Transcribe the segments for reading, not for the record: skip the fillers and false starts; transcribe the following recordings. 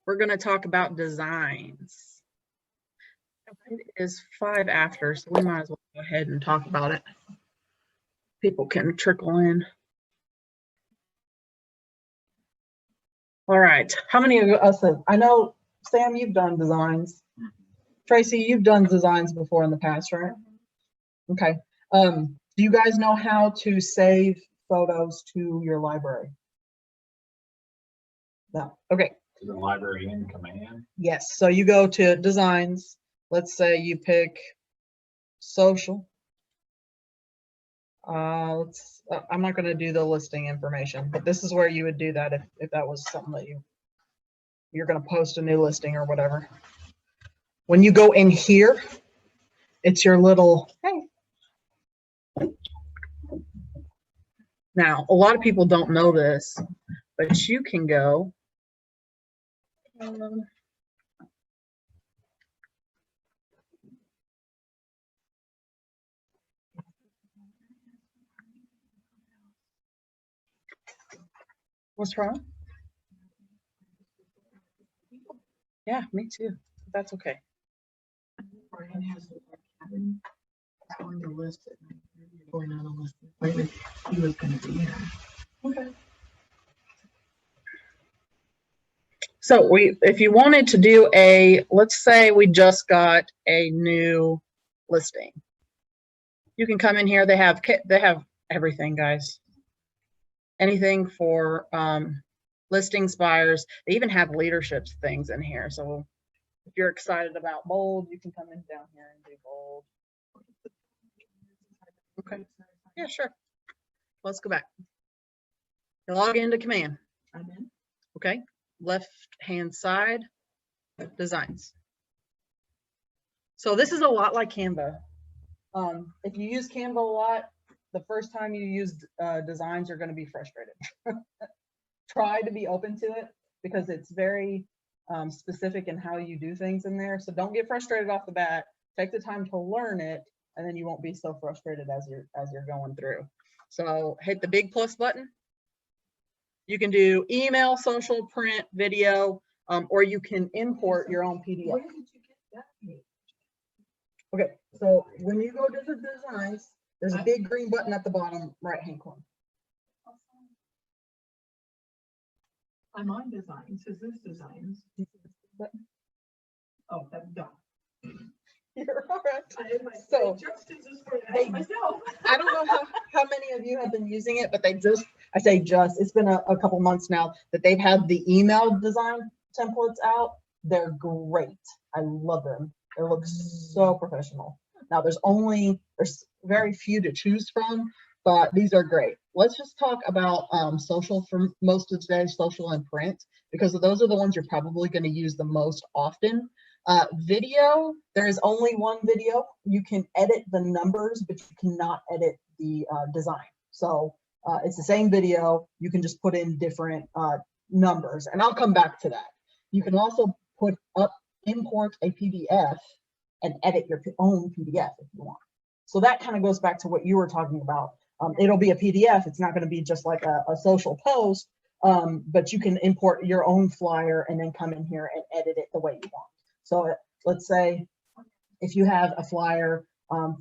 we're going to talk about designs. It is 5 after, so we might as well go ahead and talk about it. People can trickle in. All right, how many of us have, I know, Sam, you've done designs. Tracy, you've done designs before in the past, right? Okay. Do you guys know how to save photos to your library? No. Okay. To the library in command? Yes. So you go to designs. Let's say you pick social. I'm not going to do the listing information, but this is where you would do that if that was something that you're going to post a new listing or whatever. When you go in here, it's your little, hey. Now, a lot of people don't know this, but you can go. What's wrong? Yeah, me too. That's okay. Brian has a cabin on the list, or not on the list. Where he was going to be in. Okay. So if you wanted to do let's say we just got a new listing. You can come in here. They have everything, guys. Anything for listings, buyers. They even have leadership things in here. So if you're excited about bold, you can come in down here and do bold. Okay. Yeah, sure. Let's go back. Log into command. I'm in. Okay. Left hand side, designs. So this is a lot like Canva. If you use Canva a lot, the first time you use designs, you're going to be frustrated. Try to be open to it because it's very specific in how you do things in there. So don't get frustrated off the bat. Take the time to learn it, and then you won't be so frustrated as you're going through. So hit the big plus button. You can do email, social, print, video, or you can import your own PDF. Where did you get that page? Okay, so when you go to the designs, there's a big green button at the bottom right-hand corner. I'm on designs. Is this designs? Oh, that's done. You're all right. So So just as this for they- myself. I don't know how many of you have been using it, but it's been a couple months now that they've had the email design templates out. They're great. I love them. They look so professional. Now there's very few to choose from, but these are great. Let's just talk about social for most of today, social and print, because those are the ones you're probably going to use the most often. Video, there is only one video. You can edit the numbers, but you cannot edit the design. So it's the same video. You can just put in different numbers, and I'll come back to that. You can also import a PDF and edit your own PDF if you want. So that kind of goes back to what you were talking about. It'll be a PDF. It's not going to be just like a social post, but you can import your own flyer and then come in here and edit it the way you want. So let's say if you have a flyer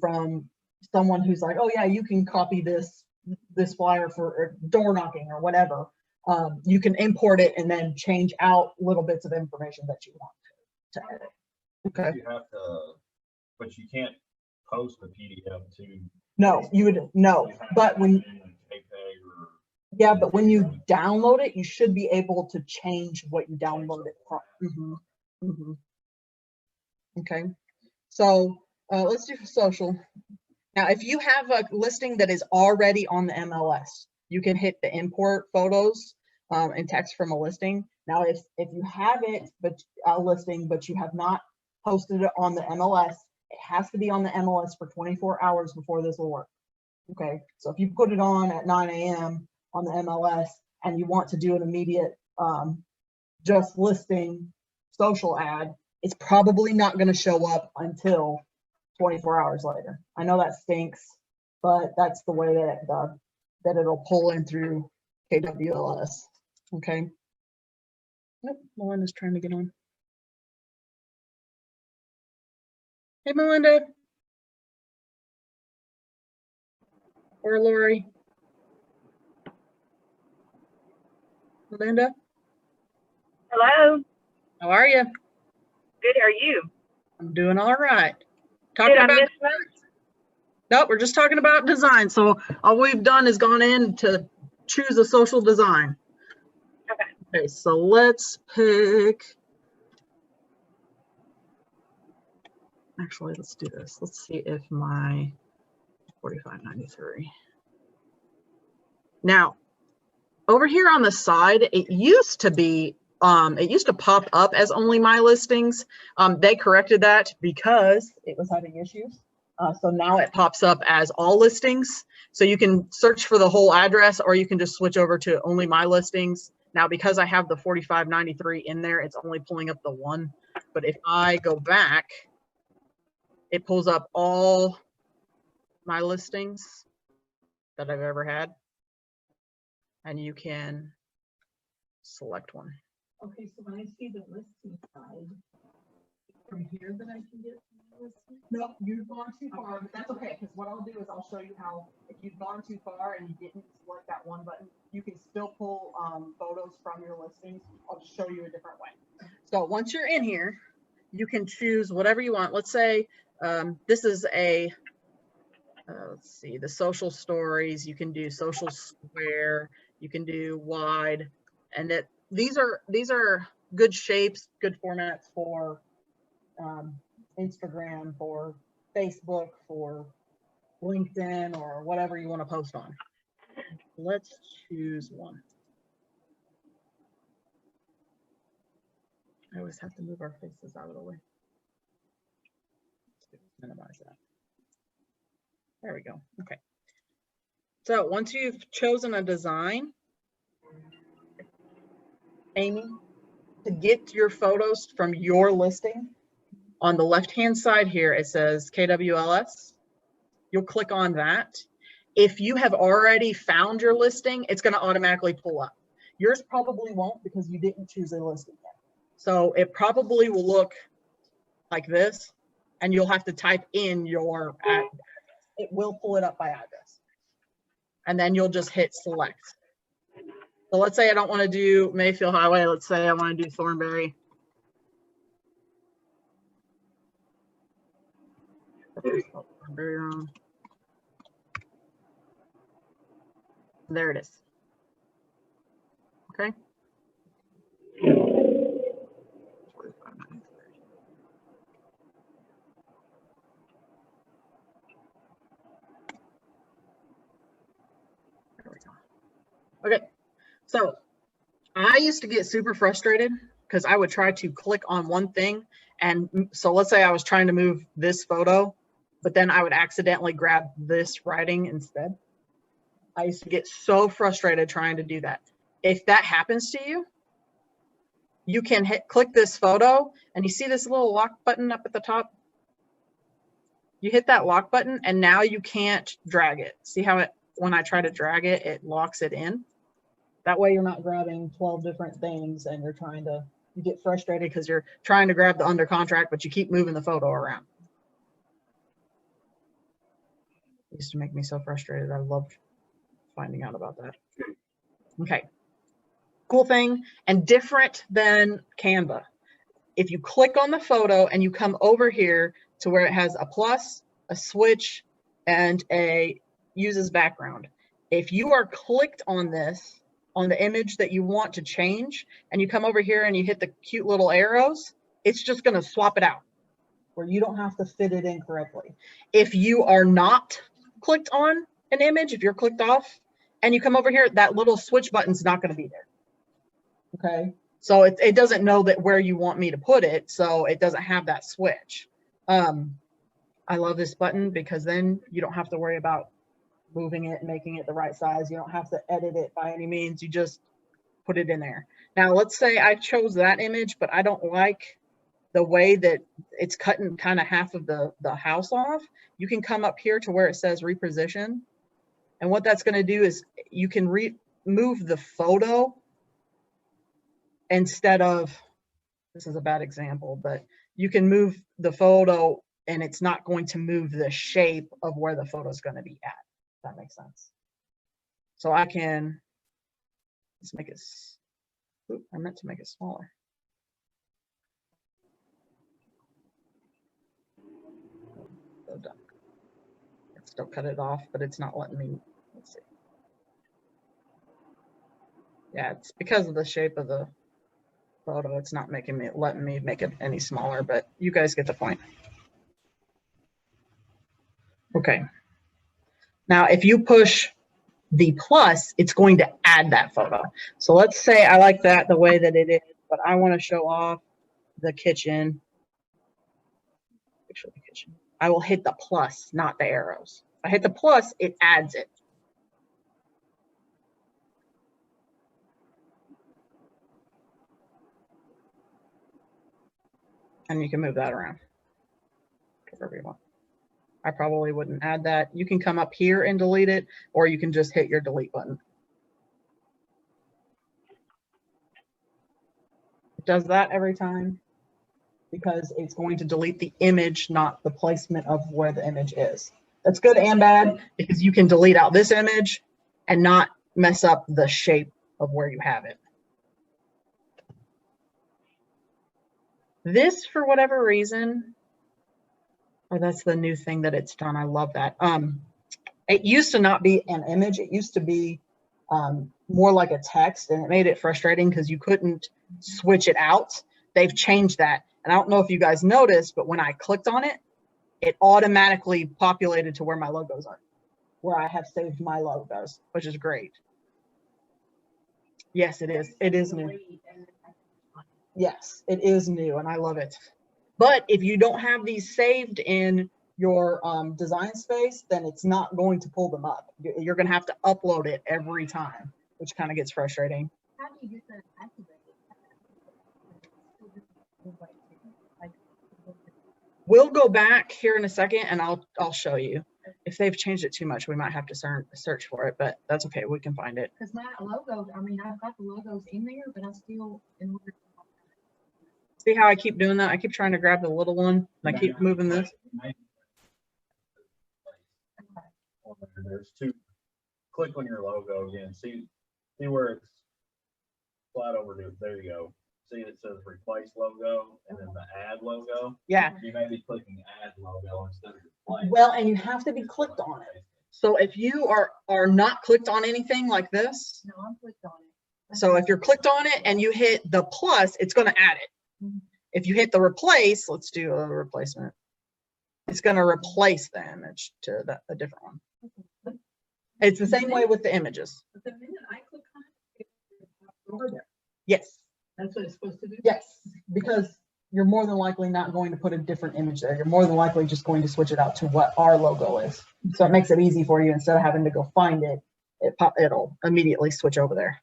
from someone who's like, oh yeah, you can copy this flyer for door knocking or whatever. You can import it and then change out little bits of information that you want to edit. Okay. You have to, but you can't post the PDF to. No, but when yeah, but when you download it, you should be able to change what you download it from. Okay, so let's do social. Now, if you have a listing that is already on the MLS, you can hit the import photos and text from a listing. Now, if you have it, but a listing, but you have not posted it on the MLS, it has to be on the MLS for 24 hours before this will work. Okay, so if you put it on at 9 a.m. on the MLS and you want to do an immediate just listing social ad, it's probably not going to show up until 24 hours later. I know that stinks, but that's the way that it'll pull in through KWLS. Okay. Nope, Melinda's trying to get on. Hey, Melinda. Or Lori. Melinda, Hello. how are you? Good. How are you? I'm doing all right. Talking Did I about miss much? nope, we're just talking about design. So all we've done is gone in to choose a social design. Okay. Okay, so let's pick. Actually, let's do this. Let's see if my 4593. Now, over here on the side, it used to pop up as only my listings. They corrected that because it was having issues. So now it pops up as all listings. So you can search for the whole address, or you can just switch over to only my listings. Now, because I have the 4593 in there, it's only pulling up the one. But if I go back, it pulls up all my listings that I've ever had. And you can select one. Okay, so when I see the listing side, from here that I can get the listing? No, you've gone too far, but that's okay, because what I'll do is I'll show you how, if you've gone too far and you didn't select that one button, you can still pull photos from your listings. I'll just show you a different way. So once you're in here, you can choose whatever you want. Let's say this is a, let's see, the social stories. You can do social square, you can do wide, and that these are good shapes, good formats for Instagram, for Facebook, for LinkedIn, or whatever you want to post on. Let's choose one. I always have to move our faces out of the way. Let's minimize that. There we go. Okay. So once you've chosen a design, Amy, to get your photos from your listing, on the left-hand side here, it says KWLS. You'll click on that. If you have already found your listing, it's going to automatically pull up. Yours probably won't because you didn't choose a listing yet. So it probably will look like this, and you'll have to type in your address. It will pull it up by address. And then you'll just hit select. So let's say I don't want to do Mayfield Highway. Let's say I want to do Thornberry. There it is. Okay. There we go. Okay. So I used to get super frustrated because I would try to click on one thing. And so let's say I was trying to move this photo, but then I would accidentally grab this writing instead. I used to get so frustrated trying to do that. If that happens to you, you can click this photo, and you see this little lock button up at the top? You hit that lock button, and now you can't drag it. See how it, when I try to drag it, it locks it in? That way you're not grabbing 12 different things and you're trying to, you get frustrated because you're trying to grab the under contract, but you keep moving the photo around. It used to make me so frustrated. I loved finding out about that. Okay. Cool thing and different than Canva. If you click on the photo and you come over here to where it has a plus, a switch, and a uses background. If you are clicked on this, on the image that you want to change, and you come over here and you hit the cute little arrows, it's just going to swap it out where you don't have to fit it in correctly. If you are not clicked on an image, if you're clicked off and you come over here, that little switch button's not going to be there. Okay. So it doesn't know that where you want me to put it. So it doesn't have that switch. I love this button because then you don't have to worry about moving it and making it the right size. You don't have to edit it by any means. You just put it in there. Now, let's say I chose that image, but I don't like the way that it's cutting kind of half of the house off. You can come up here to where it says reposition. And what that's going to do is you can remove the photo instead of, this is a bad example, but you can move the photo and it's not going to move the shape of where the photo is going to be at. If that makes sense. So I can, let's make it, I meant to make it smaller. So done. Let's still cut it off, but it's not letting me, let's see. Yeah, it's because of the shape of the photo. It's not letting me make it any smaller, but you guys get the point. Okay. Now, if you push the plus, it's going to add that photo. So let's say I like that the way that it is, but I want to show off the kitchen. Picture the kitchen. I will hit the plus, not the arrows. If I hit the plus, it adds it. And you can move that around wherever you want. I probably wouldn't add that. You can come up here and delete it, or you can just hit your delete button. It does that every time because it's going to delete the image, not the placement of where the image is. That's good and bad because you can delete out this image and not mess up the shape of where you have it. This, for whatever reason, oh, that's the new thing that it's done. I love that. It used to not be an image. It used to be more like a text, and it made it frustrating because you couldn't switch it out. They've changed that. And I don't know if you guys noticed, but when I clicked on it, it automatically populated to where my logos are, where I have saved my logos, which is great. Yes, it is. It is new. Yes, it is new, and I love it. But if you don't have these saved in your design space, then it's not going to pull them up. You're going to have to upload it every time, which kind of gets frustrating. How do you get that activated? We'll go back here in a second, and I'll show you. If they've changed it too much, we might have to search for it, but that's okay. We can find it. Because my logos, I mean, I've got the logos in there, but I still, in order to. See how I keep doing that? I keep trying to grab the little one, and I keep moving this. There's two. Click on your logo again. See where it's flat over to. There you go. See it says replace logo and then the add logo. Yeah. You may be clicking add logo instead of replace. Well, and you have to be clicked on it. So if you are not clicked on anything like this, No, I'm clicked on it. so if you're clicked on it and you hit the plus, it's going to add it. Mhm. If you hit the replace, let's do a replacement. It's going to replace the image to a different one. It's the same way with the images. But the minute I click on it, it's over there. Yes. That's what it's supposed to do? Yes, because you're more than likely not going to put a different image there. You're more than likely just going to switch it out to what our logo is. So it makes it easy for you. Instead of having to go find it, it'll immediately switch over there.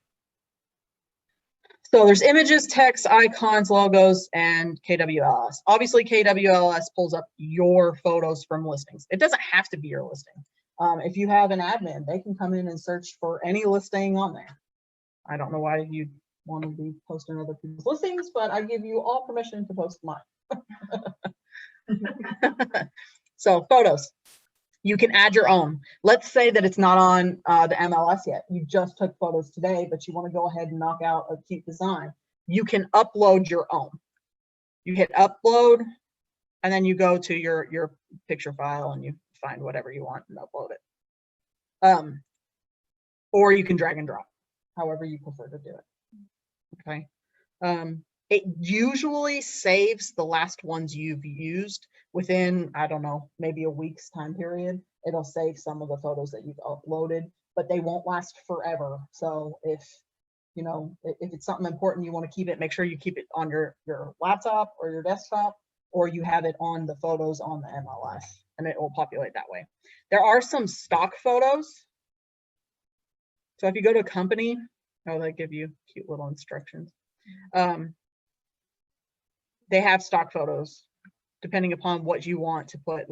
So there's images, text, icons, logos, and KWLS. Obviously, KWLS pulls up your photos from listings. It doesn't have to be your listing. If you have an admin, they can come in and search for any listing on there. I don't know why you'd want to be posting other people's listings, but I give you all permission to post mine. So photos, you can add your own. Let's say that it's not on the MLS yet. You just took photos today, but you want to go ahead and knock out a cute design. You can upload your own. You hit upload, and then you go to your picture file and you find whatever you want and upload it. Or you can drag and drop, however you prefer to do it. Okay. It usually saves the last ones you've used within, I don't know, maybe a week's time period. It'll save some of the photos that you've uploaded, but they won't last forever. So if it's something important, you want to keep it, make sure you keep it on your laptop or your desktop, or you have it on the photos on the MLS, and it will populate that way. There are some stock photos. So if you go to a company, they give you cute little instructions. They have stock photos depending upon what you want to put.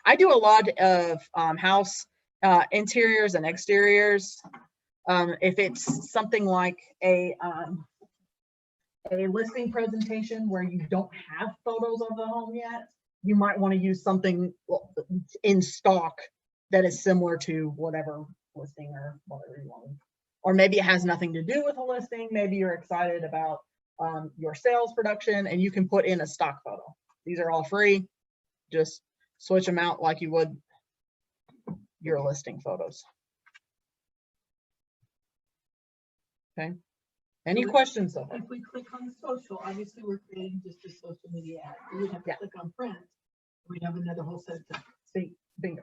I do a lot of house interiors and exteriors. If it's something like a a listing presentation where you don't have photos of the home yet, you might want to use something in stock that is similar to whatever listing or whatever you want. Or maybe it has nothing to do with a listing. Maybe you're excited about your sales production and you can put in a stock photo. These are all free. Just switch them out like you would your listing photos. Okay. Any questions so far? If we click on social, obviously we're creating just a social media ad. We would have to Yeah. click on print. We'd have another whole set of things. See, bingo.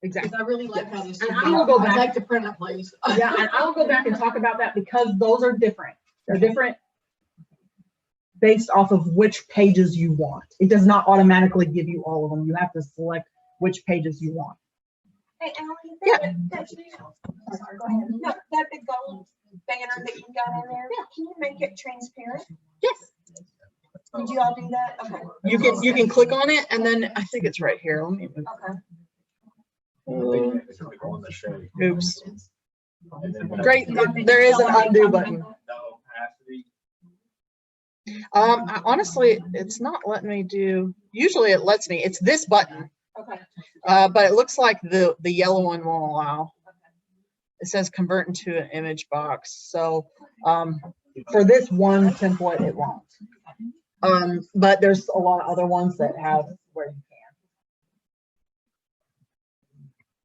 Exactly. Because I really like how this. And should I be. will go I'd back- like to print up, please. Yeah, and I'll go back and talk about that because those are different. They're different based off of which pages you want. It does not automatically give you all of them. You have to select which pages you want. Hey, Ally, Yeah. sorry, go ahead. No, that big gold banner that you got in there, can you make it transparent? Yes. Did you all do that? Okay. You can click on it and then I think it's right here. Let me move. Okay. Click on the shade. Oops. And then Great. There is an undo button. No opacity. Honestly, it's not letting me do, usually it lets me, it's this button. Okay. But it looks like the yellow one won't allow. It says convert into an image box. So for this one template, it won't. But there's a lot of other ones that have where you can.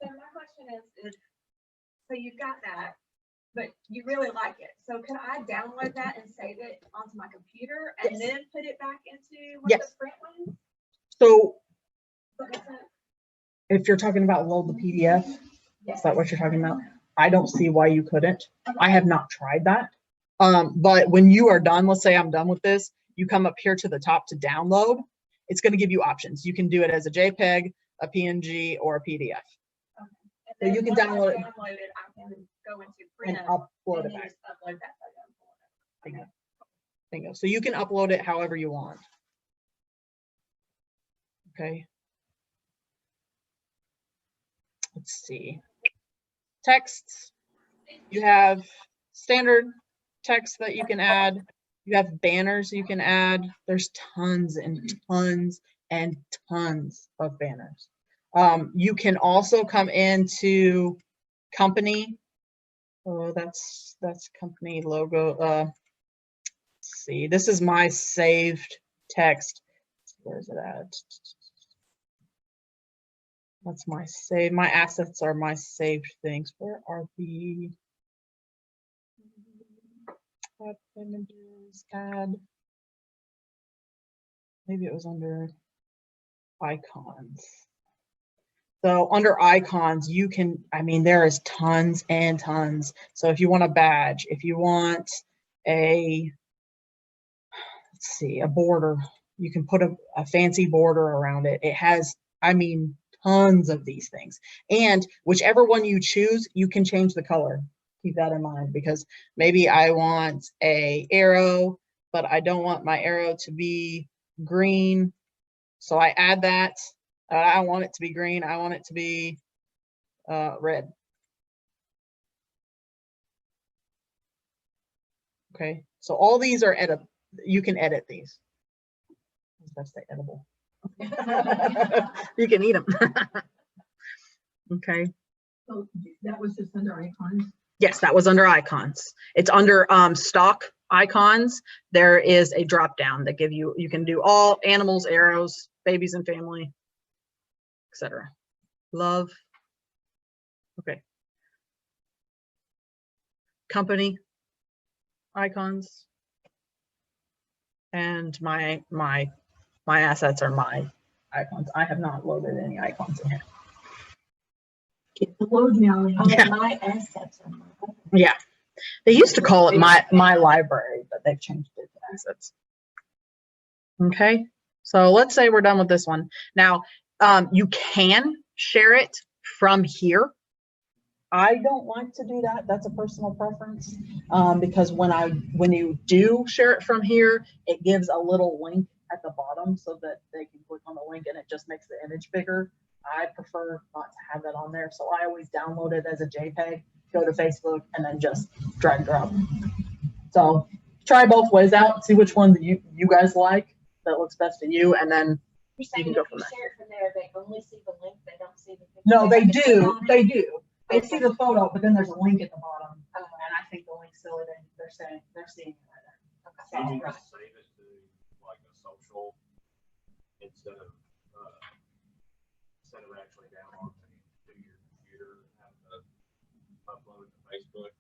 So my question is, so you've got that, but you really like it. So could I download that and save it onto my computer and Yes. then put it back into one of Yes. the print ones? So Does that make sense? if you're talking about load the PDF, is that what you're talking about? I don't see why you couldn't. I have not tried that. But when you are done, let's say I'm done with this, you come up here to the top to download. It's going to give you options. You can do it as a JPEG, a PNG, or a PDF. And So you then can once I download it. Download it, I can go into And print upload and it then back. just upload that photo. Bingo. Bingo. So you can upload it however you want. Okay. Let's see. Texts. You have standard text that you can add. You have banners you can add. There's tons and tons and tons of banners. You can also come into company. Oh, that's company logo. Let's see, this is my saved text. Where is it at? That's my save. My assets are my saved things. Where are the add images? Add. Maybe it was under icons. So under icons, you can, I mean, there is tons and tons. So if you want a badge, if you want a, let's see, a border, you can put a fancy border around it. It has, I mean, tons of these things. And whichever one you choose, you can change the color. Keep that in mind because maybe I want a arrow, but I don't want my arrow to be green. So I add that. I want it to be green. I want it to be red. Okay, so all these are editable. You can edit these. That's the edible. You can eat them. Okay. So that was just under icons. Yes, that was under icons. It's under stock icons. There is a drop down that you can do all animals, arrows, babies and family, etc. Love. Okay. Company icons. And my assets are my icons. I have not loaded any icons in here. Get the load now. Yeah. My assets are mine. Yeah. They used to call it my library, but they've changed it to assets. Okay. So let's say we're done with this one. Now, you can share it from here. I don't like to do that. That's a personal preference because when you do share it from here, it gives a little link at the bottom so that they can click on the link and it just makes the image bigger. I prefer not to have that on there. So I always download it as a JPEG, go to Facebook, and then just drag and drop. So try both ways out, see which one that you guys like, that looks best to you, and then, You're saying can if go you from there. share it from there, they only see the link, they don't see the. picture? no, they have to click do, on it? they do. They see the photo, but then there's a link at the bottom, and I think the link's still in, they're seeing it right there. Can you Right. just save it to like a social instead of actually downloading it to your computer and have to upload it to Facebook?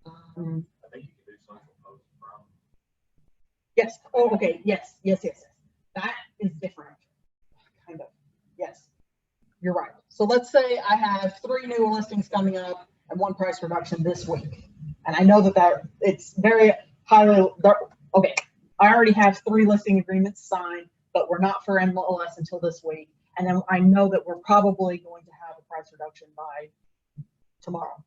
I think you can do social posts from. Yes, oh, okay, yes. That is different, kind of, yes. You're right. So let's say I have 3 new listings coming up and 1 price reduction this week. And I know that it's very highly, okay, I already have 3 listing agreements signed, but we're not for MLS until this week. And then I know that we're probably going to have a price reduction by tomorrow.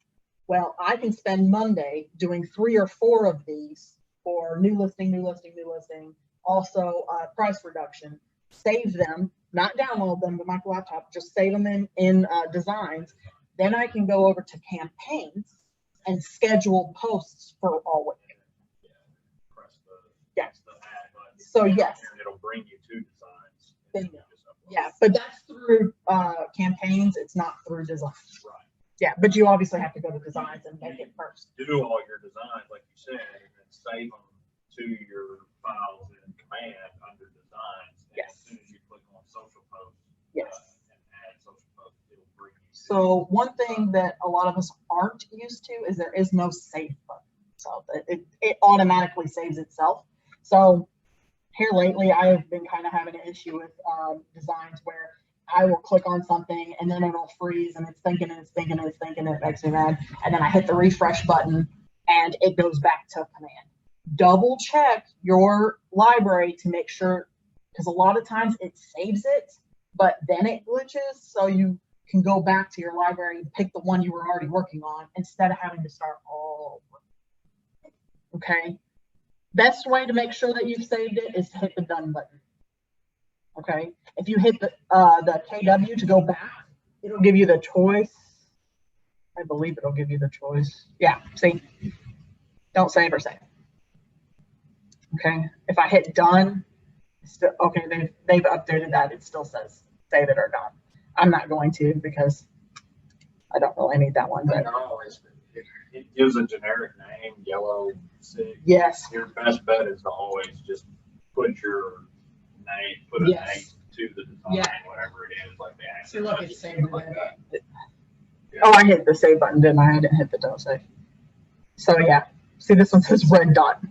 Well, I can spend Monday doing 3 or 4 of these for new listing, also price reduction, save them, not download them to my laptop, just save them in designs. Then I can go over to campaigns and schedule posts for all week. Press the. Yeah. press the add button. So yes. And it'll bring you to designs. There and you then go. just upload. Yeah, but that's through campaigns. It's not through designs. Right. Yeah, but you obviously have to go to designs and make it first. Do all your designs, like you said, and then save them to your files in command under designs. And Yes. As soon as you click on social posts. Yes. And add social posts, it'll bring you. to- So one thing that a lot of us aren't used to is there is no save button. So it automatically saves itself. So here lately, I have been kind of having an issue with designs where I will click on something and then it'll freeze and it's thinking and it makes me mad. And then I hit the refresh button and it goes back to command. Double check your library to make sure, because a lot of times it saves it, but then it glitches. So you can go back to your library and pick the one you were already working on instead of having to start all over. Okay. Best way to make sure that you've saved it is to hit the done button. Okay. If you hit the KW to go back, it'll give you the choice. I believe it'll give you the choice. Yeah. See, don't save or save. Okay. If I hit done, still, okay, they've updated that. It still says save it or done. I'm not going to because I don't really need that one. But It gives a generic name, yellow, sig. yes. Your best bet is to always just put your name, put a Yes. name to the design, Yeah. whatever it is, like the So look, it's saved like it. that. Oh, I hit the save button, didn't I? I didn't hit the don't save. So yeah, see this one says red dot.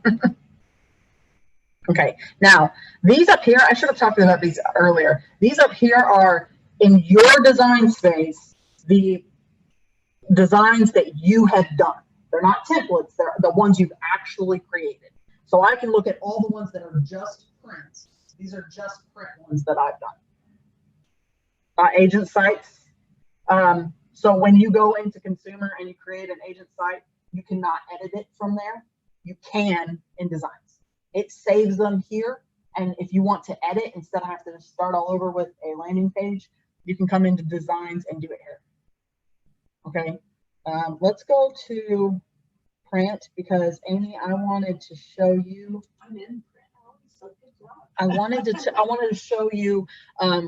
Okay, now these up here, I should have talked about these earlier. These up here are in your design space, the designs that you have done. They're not templates, they're the ones you've actually created. So I can look at all the ones that are just prints. These are just print ones that I've done. Agent sites. So when you go into consumer and you create an agent site, you cannot edit it from there. You can in designs. It saves them here. And if you want to edit, instead of having to start all over with a landing page, you can come into designs and do it here. Okay. Let's go to print because Amy, I wanted to show you. I'm in print. Oh, so good job. I wanted to show you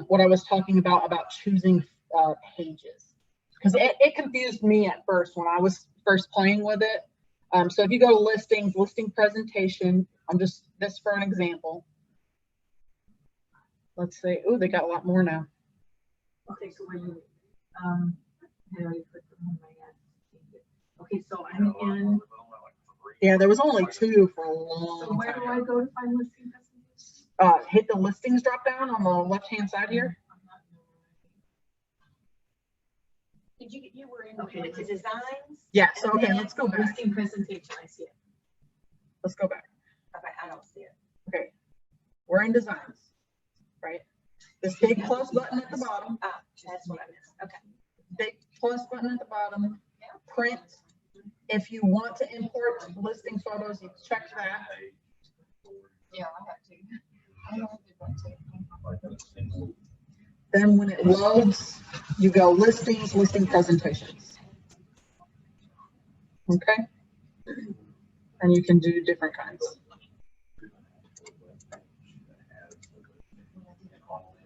what I was talking about choosing pages, because it confused me at first when I was first playing with it. So if you go to listings, listing presentation, I'm just this for an example. Let's see. Oh, they got a lot more now. Okay, so when you, how do you put them on my ad? Okay, so I'm in, Yeah, there was only 2 for a long so where do I time. go to find listing presentations? Hit the listings drop down on the left-hand side here. Did you were in, Okay. went to designs? Yeah, so And okay, then let's go back. Listing presentation, I see it. Let's go back. Okay, I don't see it. Okay, we're in designs, right? This big plus button at the bottom, Ah, that's what I missed. Okay. big plus button at the bottom, print. If you want to import listing photos, you check that. Yeah, I have to. I don't do that too. Then when it loads, you go listings, listing presentations. Okay? And you can do different kinds.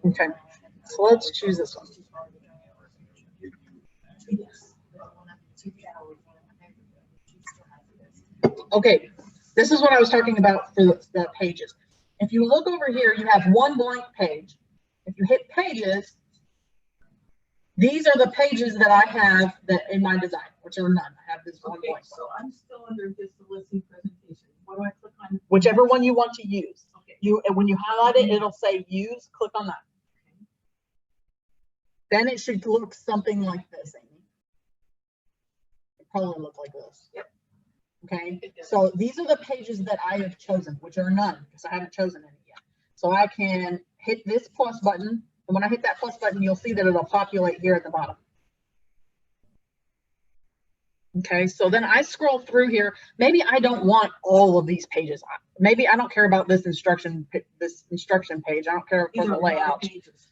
Okay, so let's choose this one. Okay, this is what I was talking about for the pages. If you look over here, you have one blank page. If you hit pages, these are the pages that I have that in my design, which are none. I have this one Okay, blank. so I'm still under this listing presentation. What do I click on? Whichever one you want to use. Okay. And when you highlight it, it'll say use, click on that. Then it should look something like this, Amy. It probably look like this. Yep. Okay, It does. so these are the pages that I have chosen, which are none, because I haven't chosen any yet. So I can hit this plus button, and when I hit that plus button, you'll see that it'll populate here at the bottom. Okay, so then I scroll through here. Maybe I don't want all of these pages. Maybe I don't care about this instruction page. I don't care for These the are a lot of layout. pages.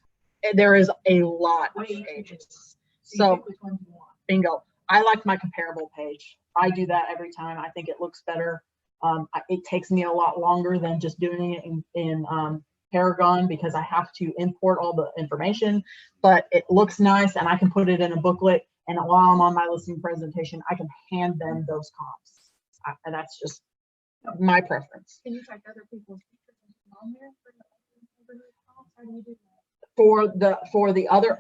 There is a lot of Way too pages. So you So pick which one you want. bingo. I like my comparable page. I do that every time. I think it looks better. It takes me a lot longer than just doing it in Paragon because I have to import all the information, but it looks nice and I can put it in a booklet. And while I'm on my listing presentation, I can hand them those comps. And that's just my preference. Can you check other people's pictures and put on there for the neighborhood comps? How do you do that?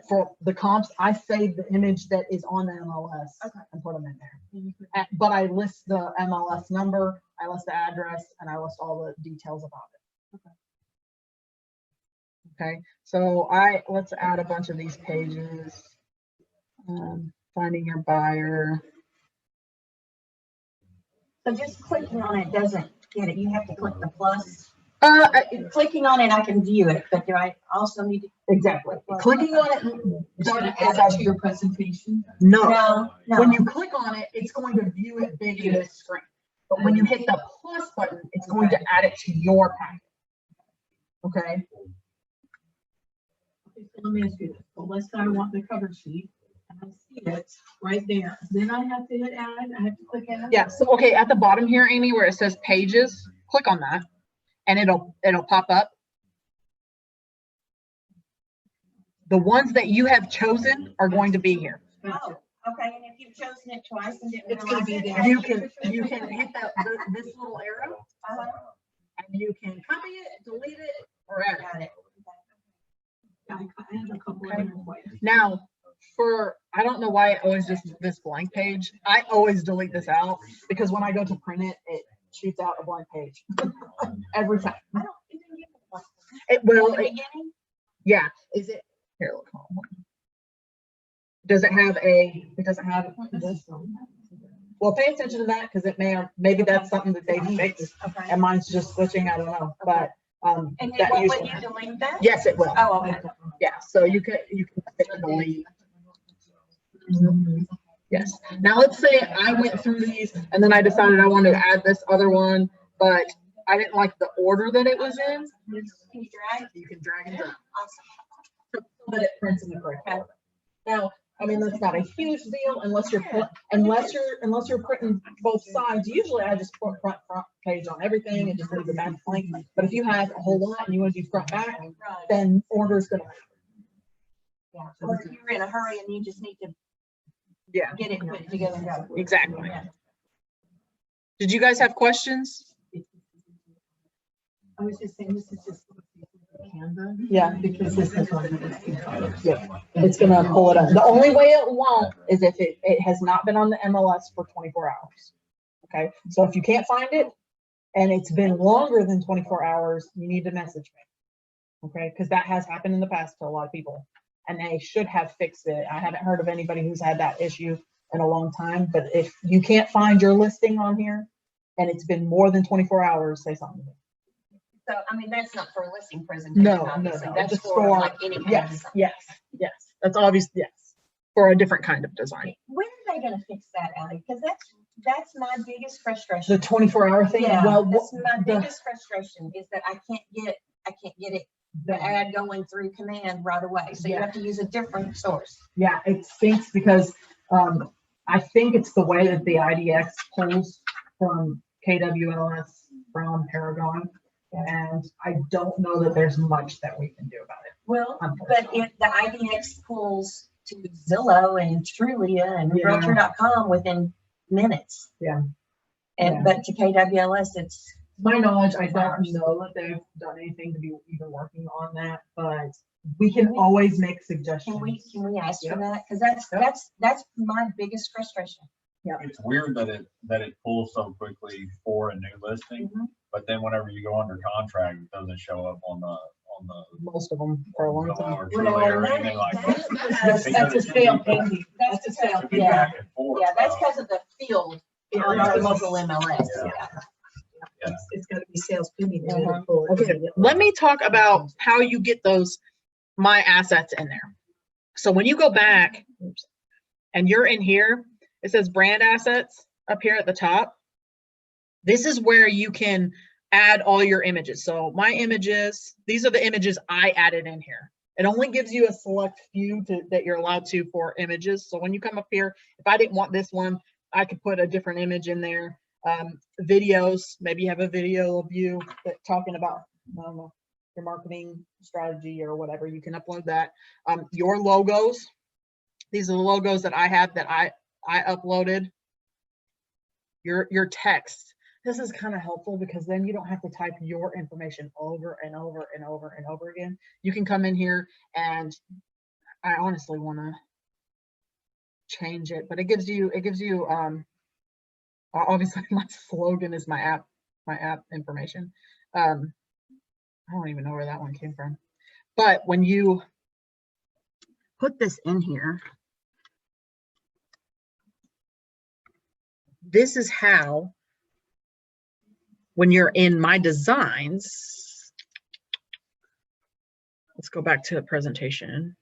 For the comps, I save the image that is on the MLS Okay. and put them in there. And you put- But I list the MLS number, I list the address, and I list all the details about it. Okay, so let's add a bunch of these pages. Finding your buyer. So just clicking on it doesn't get it. You have to click the plus. I- Clicking on it, I can view it, but do I also need to? exactly. Clicking on it. It's gonna doesn't- add it to your presentation. No. No, When no. you click on it, it's going to view it big in this screen. But when you hit the plus button, it's going to add it to your packet. Okay, Okay, so let me ask you this. So let's say I want the cover sheet and I see it right there. Then I have to hit add. I have to click add. yeah, so okay, at the bottom here, Amy, where it says pages, click on that and it'll pop up. The ones that you have chosen are going to be here. Oh, okay, and if you've chosen it twice and didn't It's gonna realize be it. there. You can hit this little arrow Uh-huh, and you can copy it, delete it, or add it. got it. I have a couple of different ways. Now, I don't know why it always just this blank page. I always delete this out because when I go to print it, it shoots out a blank page every time. I don't even get the plus. It In will, the beginning? yeah. Is it here? Look, hold on. Does it have it doesn't have this? Well, pay attention to that because maybe that's something that they fixed Okay. and mine's just glitching. I don't know, but And it that won't let usually. you delete that? Yes, it will. Oh, okay. Yeah, so you can click delete. Yes. Now let's say I went through these and then I decided I wanted to add this other one, but I didn't like the order that it was in. Can you drag? You can drag and drop Awesome. so that it prints in the correct order. Now, I mean, that's not a huge deal unless you're printing both sides. Usually I just put front page on everything and just leave the back blank. But if you have a whole lot and you want to do front back, Right. then order's gonna. Yeah. Or if you're in a hurry and you just need to Yeah, get it put together and go. exactly. Yeah. Did you guys have questions? I was just saying, this is just Canva. Yeah. Because this is one of the listing colors. Yeah, it's gonna pull it up. The only way it won't is if it has not been on the MLS for 24 hours. Okay, so if you can't find it and it's been longer than 24 hours, you need to message me. Okay, because that has happened in the past to a lot of people and they should have fixed it. I haven't heard of anybody who's had that issue in a long time, but if you can't find your listing on here and it's been more than 24 hours, say something. to me. So, I mean, that's not for a listing presentation. No, obviously. no, That's just for for- like any kind of Yes, design. yes. That's obvious, yes, for a different kind of design. When are they gonna fix that, Ally? Because that's my biggest frustration. The 24-hour thing, Yeah, well, that's my the- biggest frustration is that I can't get it, the ad going through command right away. So you Yeah. have to use a different source. yeah, it stinks because I think it's the way that the IDX pulls from KWLS from Paragon. And I don't know that there's much that we can do about it. Well, but Unfortunately. if the IDX pulls to Zillow and Trulia and Yeah. Realtor.com within minutes. Yeah. And, Yeah. but to KWLS, it's, My knowledge, I don't know that they've done anything to be even working on that, but we can always make suggestions. can we ask for Yep. that? Cause Yep. that's my biggest frustration. It's weird that it pulls so quickly for a new listing, Mhm. but then whenever you go under contract, it doesn't show up on the Most of them for a long Zillow time. or Trulia or anything like that. That's a sale pending. That's a sale It'd be yeah. back and forth, Yeah, that's so, because of the field on Yeah. our local MLS. Yeah. Yeah. It's gotta be sales pending. Uh-huh. Okay, let me talk about how you get those my assets in there. So when you go back and you're in here, it says brand assets up here at the top. This is where you can add all your images. So my images, these are the images I added in here. It only gives you a select few that you're allowed to for images. So when you come up here, if I didn't want this one, I could put a different image in there. Videos, maybe you have a video of you that talking about, I don't know, your marketing strategy or whatever, you can upload that. Your logos, these are the logos that I have that I uploaded. Your text. This is kind of helpful because then you don't have to type your information over and over and over and over again. You can come in here and I honestly want to change it, but it gives you obviously my slogan is my app information. I don't even know where that one came from. But when you put this in here, this is how, when you're in my designs, let's go back to the presentation.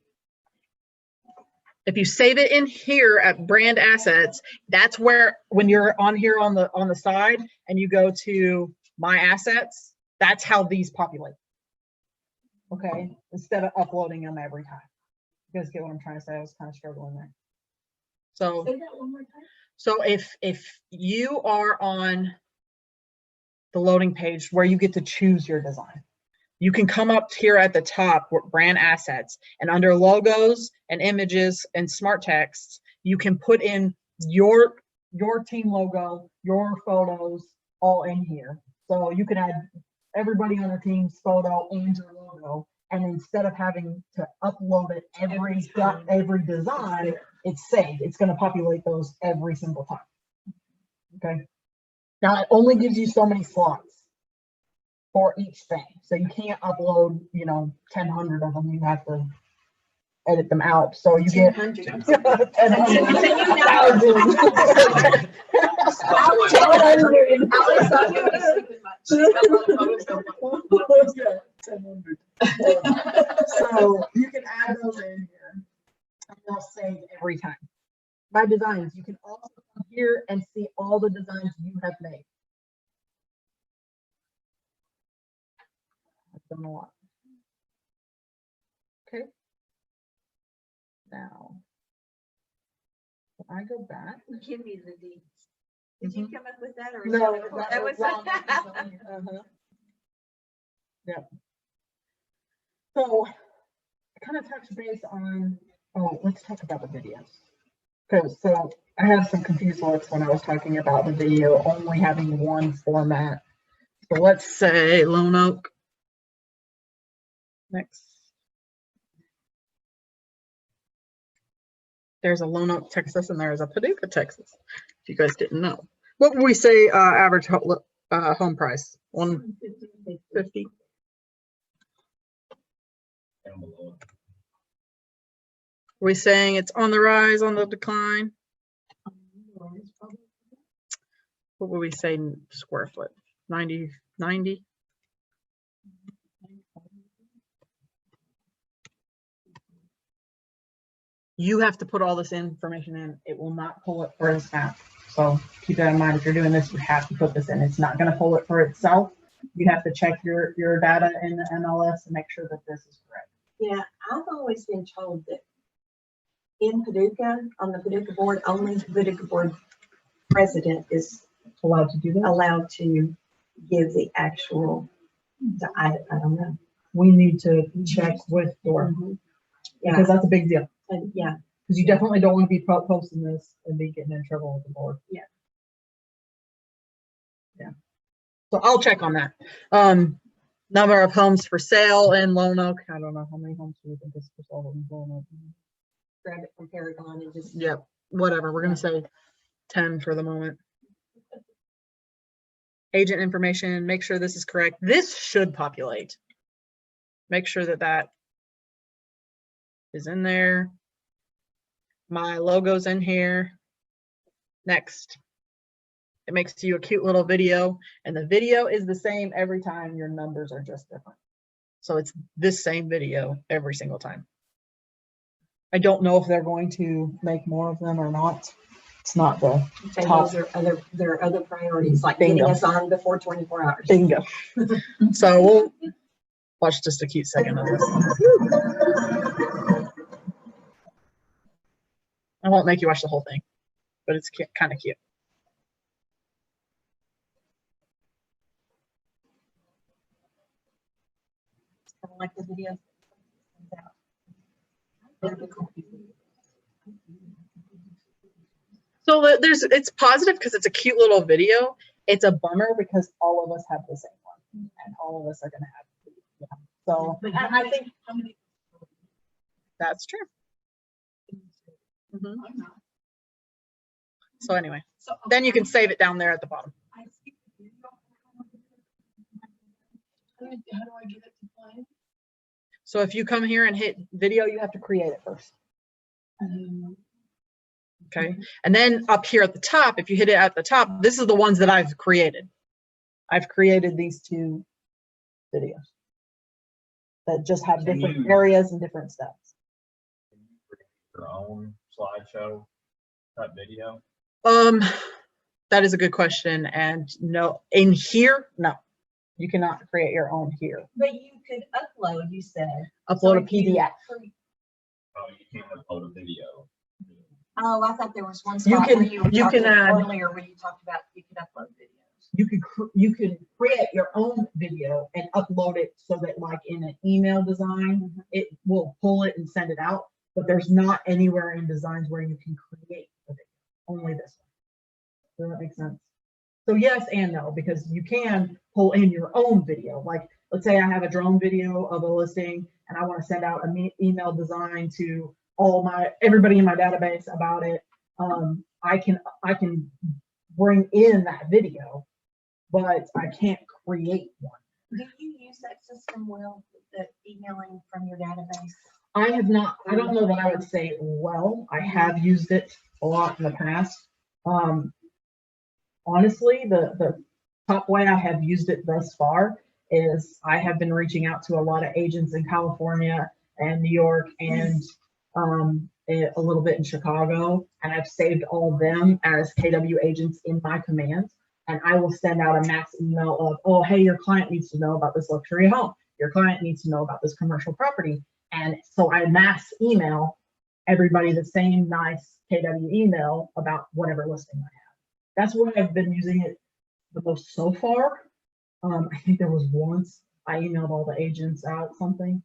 If you save it in here at brand assets, that's where, when you're on here on the side and you go to my assets, that's how these populate. Okay, instead of uploading them every time. You guys get what I'm trying to say? I was kind of struggling there. So, Say that one more time. so if you are on the loading page where you get to choose your design, you can come up here at the top with brand assets, and under logos and images and smart text, you can put in your team logo, your photos, all in here. So you can add everybody on the team's photo and your logo, and instead of having to upload it every design, it's saved. It's going to populate those every single time. Okay. Now it only gives you so many slots for each thing. So you can't upload, 1,000 of them. You have to edit them out. So you get 1,000. So you can add those in here and they'll save every time. My designs, you can also come here and see all the designs you have made. I've done a lot. Okay. Now, if I go back. Give me the deeds. Did you come up with that or? No, that was. Yep. So I kind of touched base on, let's talk about the videos. Because so I have some confused looks when I was talking about the video only having one format. So let's say Lone Oak. Next. There's a Lone Oak, Texas, and there's a Paducah, Texas. If you guys didn't know. What would we say average home price? 150. down below. Are we saying it's on the rise, on the decline? What would we say square foot? 90? You have to put all this information in. It will not pull it for this map. So keep that in mind. If you're doing this, you have to put this in. It's not going to pull it for itself. You have to check your data in the MLS and make sure that this is correct. Yeah, I've always been told that in Paducah, on the Paducah board, only the Paducah board president is Allowed to do that? allowed to give the actual I don't know. We need to check with Dora, Yeah, because that's a big deal. yeah, Because you definitely don't want to be posting this and be getting in trouble with the board. Yeah. Yeah. So I'll check on that. Number of homes for sale in Lone Oak. I don't know how many homes do you think is for sale in Lone Oak? grab it from Paragon and just. Yep, whatever. We're gonna say 10 for the moment. Agent information, make sure this is correct. This should populate. Make sure that that is in there. My logo's in here. Next. It makes you a cute little video, and the video is the same every time. Your numbers are just different. So it's this same video every single time. I don't know if they're going to make more of them or not. It's not the And top. those are there are other priorities, like Bingo. getting us on before 24 hours. Bingo. So we'll watch just a cute second of this. I won't make you watch the whole thing, but it's kind of cute. Kinda like the video. So it's positive because it's a cute little video. It's a bummer because all of us have the same one, and all of us are gonna have. Yeah. So I think that's true. Mhm. I'm not. So anyway, So, then you can save it down there at the bottom. I see the video. How do I get it to play? So if you come here and hit video, you have to create it first. Okay. And then up here at the top, if you hit it at the top, this is the ones that I've created. I've created these 2 videos that just have Can different you- areas and different steps. Can you create your own slideshow type video? That is a good question. And no, in here, no, you cannot create your own here. But you could upload, you said. Upload a if you- PDF. Oh, you can't upload a video. Oh, I thought there was one You spot can- where you were you can talking add- earlier where you talked about you could upload videos. You can create your own video and upload it so that like in an email design, it will pull it and send it out. But there's not anywhere in designs where you can create a video, only this one. Does that make sense? So yes and no, because you can pull in your own video. Like, let's say I have a drone video of a listing and I want to send out an email design to everybody in my database about it. I can bring in that video, but I can't create one. Do you use that system, Will, the emailing from your database? I have not, I don't know that I would say well, I have used it a lot in the past. Honestly, the top way I have used it thus far is I have been reaching out to a lot of agents in California and New York and a little bit in Chicago, and I've saved all of them as KW agents in my command. And I will send out a mass email of, oh, hey, your client needs to know about this luxury home. Your client needs to know about this commercial property. And so I mass email everybody the same nice KW email about whatever listing I have. That's what I've been using it the most so far. I think there was once I emailed all the agents out something.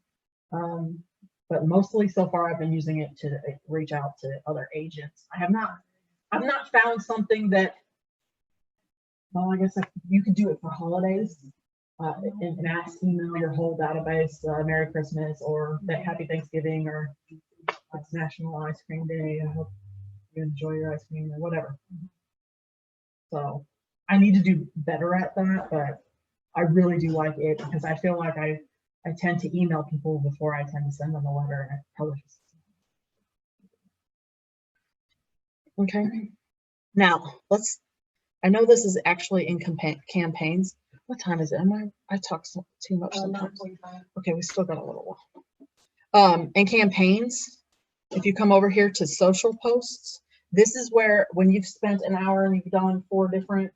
But mostly so far I've been using it to reach out to other agents. I've not found something that, well, I guess you could do it for holidays. And mass email your whole database, Merry Christmas or Happy Thanksgiving or it's National Ice Cream Day. I hope you enjoy your ice cream or whatever. So I need to do better at that, but I really do like it because I feel like I tend to email people before I tend to send them a letter and tell them. Okay. Now I know this is actually in campaigns. What time is it? I talk too much sometimes. 9:45. Okay, we still got a little while. In campaigns, if you come over here to social posts, this is where when you've spent an hour and you've done 4 different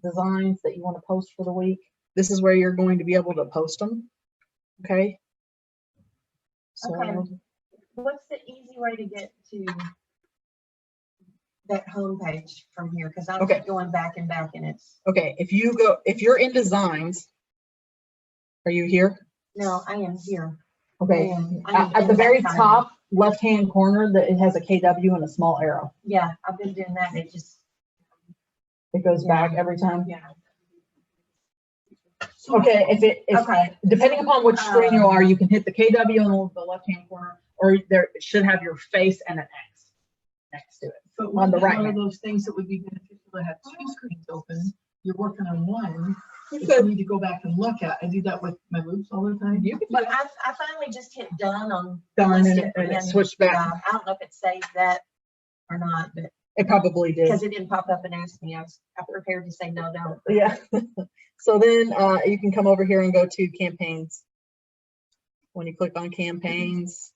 designs that you want to post for the week, this is where you're going to be able to post them. Okay. So, Okay. What's the easy way to get to that homepage from here? Because I Okay. keep going back and back and it's. okay, if you're in designs Are you here? No, I am here. Okay. I am At the in very that top left-hand corner, that it has a KW and a small arrow. Yeah, I've been doing that, and it just, It goes back every time. yeah. Okay, if Okay. depending upon which screen you are, you can hit the KW on the left-hand corner, or there it should have your face and an X next to it. But On one the right one of hand. those things that would be beneficial to have two screens open, you're working on one, You that you could, need to go back and look at. I do that with my loops all the time. you could But I finally just hit done on. done and listed it, and it and, switched back. I don't know if it saved that or not, but It probably did. because it didn't pop up and ask me, I was prepared to say no, don't. Yeah. So then you can come over here and go to campaigns. When you click on campaigns,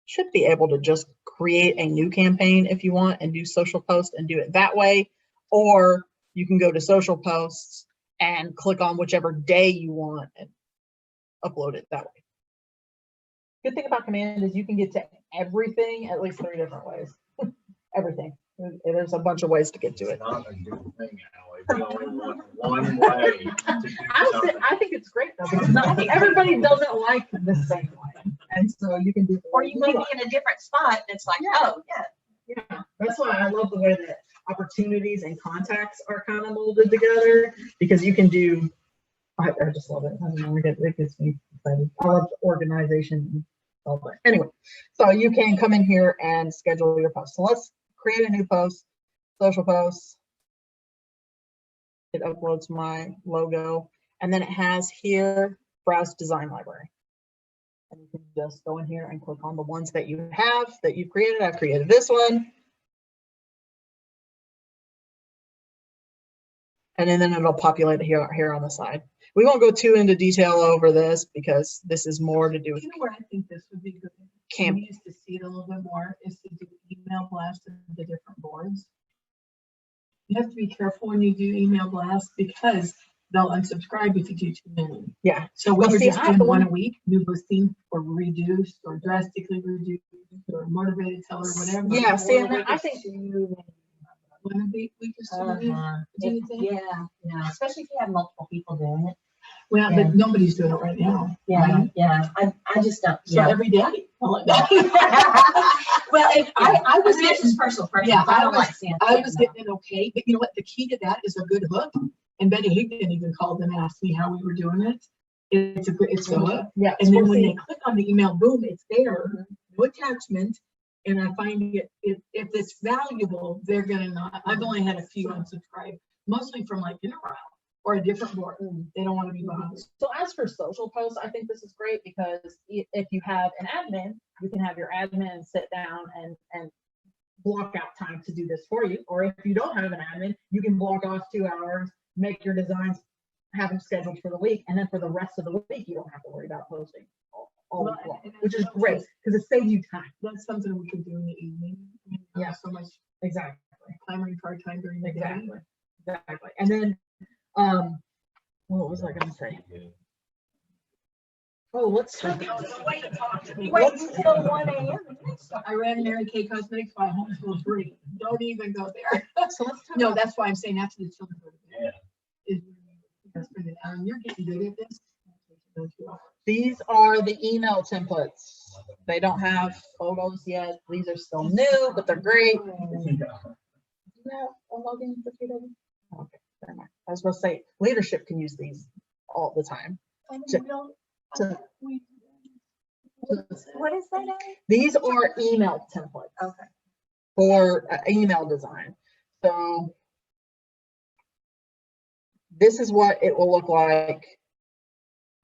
should be able to just create a new campaign if you want and do social post and do it that way. Or you can go to social posts and click on whichever day you want and upload it that way. Good thing about command is you can get to everything at least 3 different ways. Everything. There's a bunch of ways to get to It's it. not a good thing, Ally. We only want one way to do something. I think it's great though, because not everybody doesn't like the same way. And so you can do. Or you may be in a different spot, and it's like, Yeah. oh, yeah. Yeah, that's why I love the way that opportunities and contacts are kind of molded together, because you can do, I just love it. I don't know, it gets me excited. I love organization and all that. Anyway, so you can come in here and schedule your post. So let's create a new post, social posts. It uploads my logo, and then it has here, browse design library. And you can just go in here and click on the ones that you have, that you've created. I've created this one. And then it'll populate it here on the side. We won't go too into detail over this because this is more to do with You know where I think this would be good? camp. We used to see it a little bit more, is to do email blasts to the different boards. You have to be careful when you do email blasts because they'll unsubscribe if you do too many. Yeah, So we Well, were see, just I have doing the one one- a week, new listing or reduced or drastically reduced or motivated seller, whatever. yeah. See, and I think One a week, we just do it. Uh-huh. Do you think? Yeah, especially if you have multiple people doing it. Well, Yeah. but nobody's doing it right now. Yeah, yeah, I just don't, So yeah. every day. Well, if I was just personal preference, Yeah, I I don't was- like seeing. I was getting it okay, but you know what? The key to that is a good hook. And Betty Higdon even called and asked me how we were doing it. It's a good, it's a hook. yeah. And then well, when see, they click on the email, boom, it's there, no attachment. And I find it, if it's valuable, they're gonna not, I've only had a few unsubscribe, mostly from like Interroute or a different board. They don't want to be behind. So as for social posts, I think this is great because if you have an admin, you can have your admin sit down and block out time to do this for you. Or if you don't have an admin, you can block off 2 hours, make your designs, have them scheduled for the week, and then for the rest of the week, you don't have to worry about posting all week long, which is great because it saves you time. That's something we could do in the evening. Yeah. So much Exactly. clamoring for our time during the day. Exactly. Exactly. And then, what was I gonna say? Oh, let's. Wait until 1 a.m. I ran Mary Kay Cosmetics by homeschool free. Don't even go there. So let's talk No, about- that's why I'm saying after the children go to Yeah. bed. is- that's when the- You're getting good at this. These are the email templates. They don't have photos yet. These are still new, but they're great. Yeah, a login for KW? Okay, never mind. I was supposed to say leadership can use these all the time. to- What is that? These are email templates Okay. for email design. So this is what it will look like.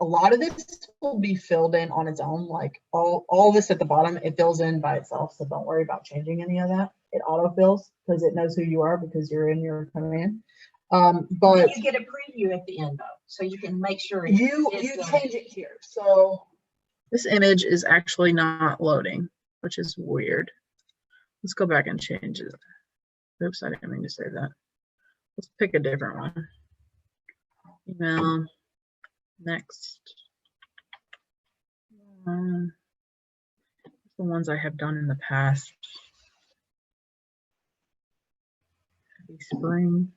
A lot of this will be filled in on its own, like all this at the bottom, it fills in by itself. So don't worry about changing any of that. It auto fills because it knows who you are because you're in your command. But You get a preview at the end though, so you can make sure. you it's, change it here. So this image is actually not loading, which is weird. Let's go back and change it. Oops, I didn't mean to say that. Let's pick a different one. Email. Next. The ones I have done in the past. Happy spring.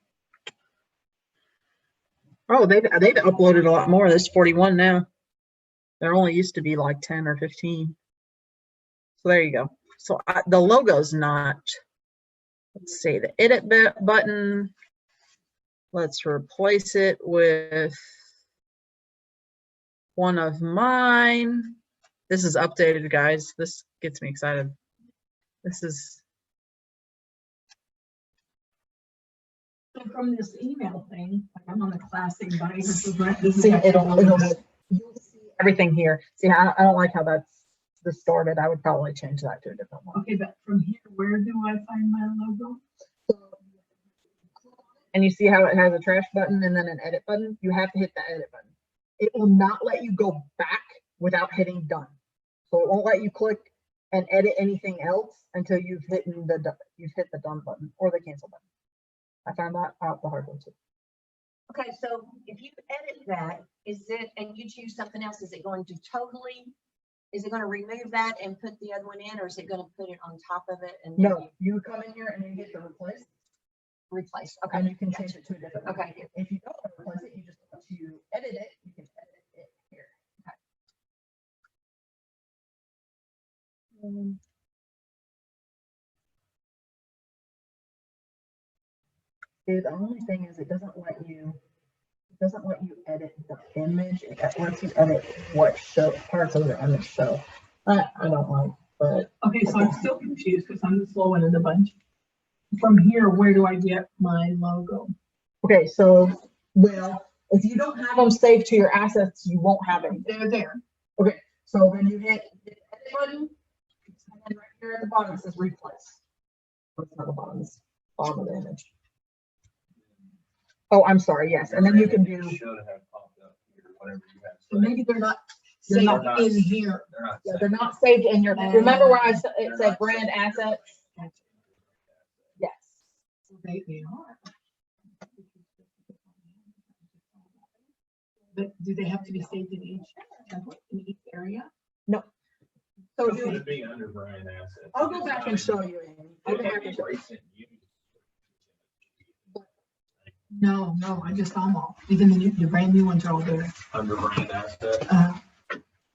Oh, they've uploaded a lot more. There's 41 now. There only used to be like 10 or 15. So there you go. So the logo's not, let's see, the edit button. Let's replace it with one of mine. This is updated, guys. This gets me excited. This is, So from this email thing, like I'm on the classic body. This is what- this is see, actually it'll what it is. you'll see everything here. See, I don't like how that's distorted. I would probably change that to a different one. Okay, but from here, where do I find my logo? And you see how it has a trash button and then an edit button? You have to hit the edit button. It will not let you go back without hitting done. So it won't let you click and edit anything else until you've hit the done button or the cancel button. I found that out the hard way too. Okay, so if you edit that, is it, and you choose something else, is it going to totally, is it gonna remove that and put the other one in, or is it gonna put it on top of it and? then No, you come in here and you hit the replace, Replace, and okay, you can change it to a different one. Okay. If you don't want to replace it, you just want to edit it, you can edit it here. See, the only thing is it doesn't let you edit the image. It lets you edit what parts of the image show. I don't like, but Okay, so I'm still confused because I'm the slow one in the bunch. From here, where do I get my logo? okay, so well, if you don't have them saved to your assets, you won't have any. They're there. Okay, so then you hit the edit button, and then right here at the bottom it says replace. What's not the bottom? It's bottom of the image. Oh, I'm sorry, yes, and then you can do, Should have popped up here, whatever you have. So maybe they're not They're saved not- in here. They're not. yeah, they're not saved in your, remember where it said brand assets? Yes. They are. But do they have to be saved in each template, in each area? So It do, should be under Brian Assets. I'll go back and show you, Amy. I'll go back and show you. No, I just saw them all. Even the brand new ones are all there. Under Brian Assets.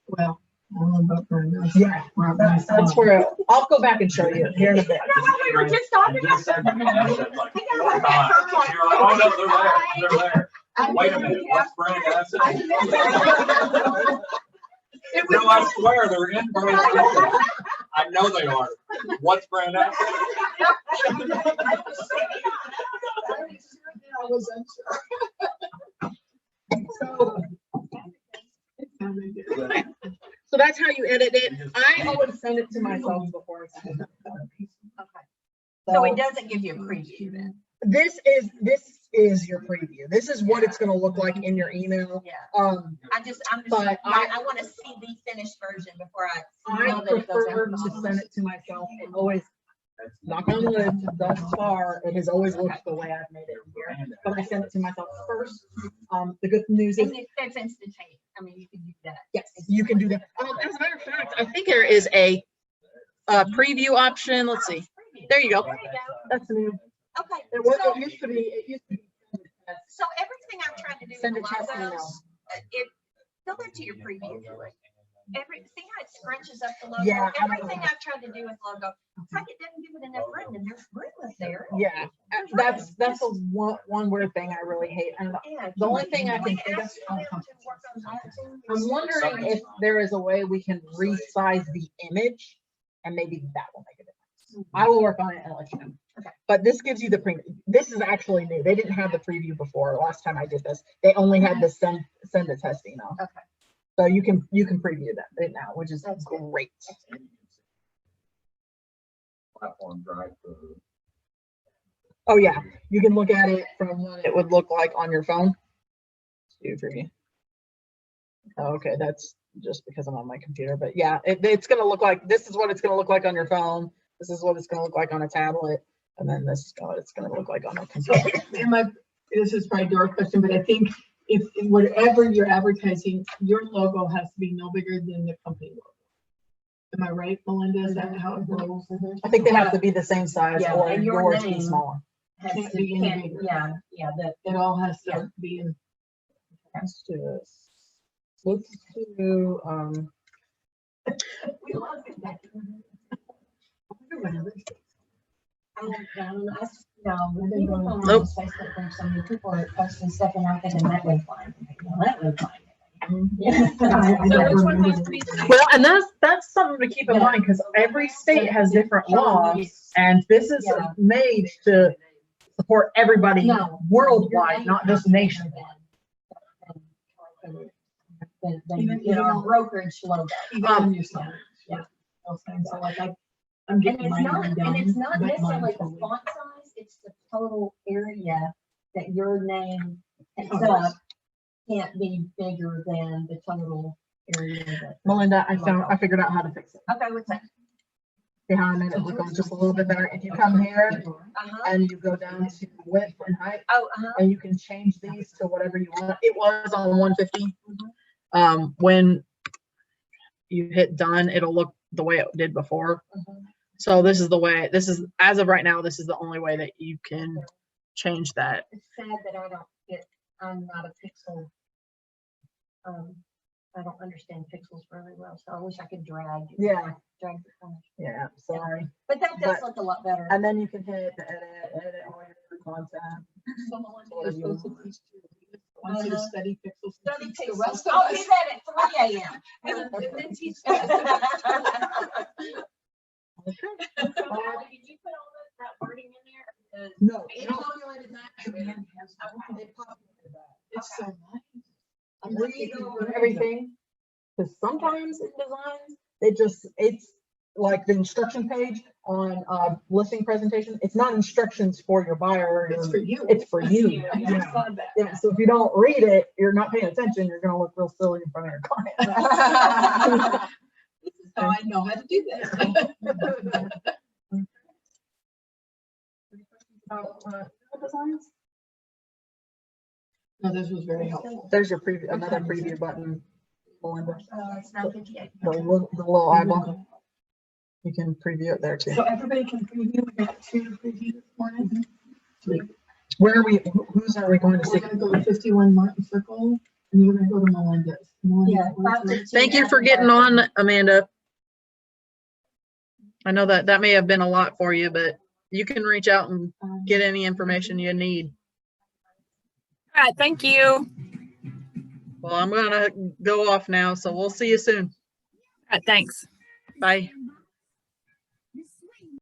Well, I don't know about brand new. Yeah, Where that's where, I'll go back and show you here in a bit. we were just talking You just said Brian Assets like 4 times. You're like, oh, no, they're there. Wait a minute, what's Brian Assets? No, I swear, they're in Brian Assets. I know they are. What's Brian Assets? I was unsure. So, so that's how you edit it. I always send it to myself before I send it. So it doesn't give you a preview then? This is your preview. This is what it's gonna look like in your email. Yeah, I'm I'm just, But I wanna see the finished version before I know that it goes prefer out. to send it to myself. It always, knock on wood, thus far, it has always looked the way I've made it here. But I send it to myself first. The good news is, And that's instantaneous, I mean, you can do that. yes, you can do that. As a matter of fact, I think there is a preview option. Let's see. There you go. There you go. That's new. Okay, It was, so, it used to be, so everything I'm trying to do with Send the it test email. logos, go into your preview. See how it scrunches up the logo? Yeah, I know. Everything I've tried to do with logo, it's like it doesn't give it enough room, and there's room up there. yeah, that's a one weird thing I really hate. And Yeah, the only can thing I we can think of, ask them to work on that too? I'm wondering if there is a way we can resize the image and maybe that will make a difference. I will work on it and let you know. Okay. But this gives you the preview. This is actually new. They didn't have the preview before. Last time I did this, they only had the send a test email. Okay. So you can preview that right now, which is That's good. great. Platform drive through. Oh yeah, you can look at it from what it would look like on your phone. Do preview. Oh, okay, that's just because I'm on my computer, but yeah, it's gonna look like, this is what it's gonna look like on your phone. This is what it's gonna look like on a tablet, and then this is what it's gonna look like on a computer. This is probably your question, but I think if whatever you're advertising, your logo has to be no bigger than the company logo. Am I right, Melinda? Is that how it goes? I think they have to be the same size Yeah, or and your yours be name. smaller. Can't be any bigger. Yeah, It all has to be in Let's do this. Let's do, We lost it back. Nope. Facebook, there's so many people are posting stuff and I'm thinking that was fine. Well, that was fine. Yeah. So which one has to be? well, and that's something to keep in mind, because every state has different laws, and this is Yeah. made to support everybody No. worldwide, not just nation. The brokerage logo. Even on your side. Yeah. Those things. So like I'm And getting it's mine not, redone, and it's not but mine necessarily the totally- font size, it's the total area that your name takes Covers. up. Can't be bigger than the total area that. Melinda, I figured out how to fix it. Okay, what's that? See how I made it look just a little bit better? If you come here Uh-huh. and you go down to width and height, Oh, uh-huh. and you can change these to whatever you want. It was on 150. When you hit done, it'll look the way it did before. Mhm. So this is the way, this is, as of right now, this is the only way that you can change that. It's sad that I don't get, I'm not a pixel. I don't understand pixels really well, so I wish I could drag. Yeah. Drag the corners. Yeah, sorry. But that does But- look a lot better. And then you can hit the edit all your content. You're supposed to teach you. Wants you to study pixels. Study teach the pixels. rest of I'll us. do that at 3 a.m. And then teach Okay. Did you put all that wording in there? No. It populated that. And has, it populated that. It's so nice. I'm not Read taking over photos of- everything, because sometimes in designs, it's like the instruction page on listing presentation. It's not instructions for your buyer. or It's your- for you. It's for you. I Yeah. just saw that. Yeah, so if you don't read it, you're not paying attention, you're gonna look real silly in front of your client. This is how I know how to do this. Designs? No, this was very helpful. There's your preview, another preview button, Melinda. It's 9:58. The little eyeball. You can preview it there too. So everybody can preview, we got 2 to preview this morning. Where are we, whose are we going to We're see? gonna go to 51 Martin Circle, and then we're gonna go to Melinda's. Yeah. Melinda, 5:15 Thank you for getting on, Amanda. I know that may have been a lot for you, but you can reach out and get any information you need. All right, thank you. Well, I'm gonna go off now, so we'll see you soon. All right, thanks. Bye.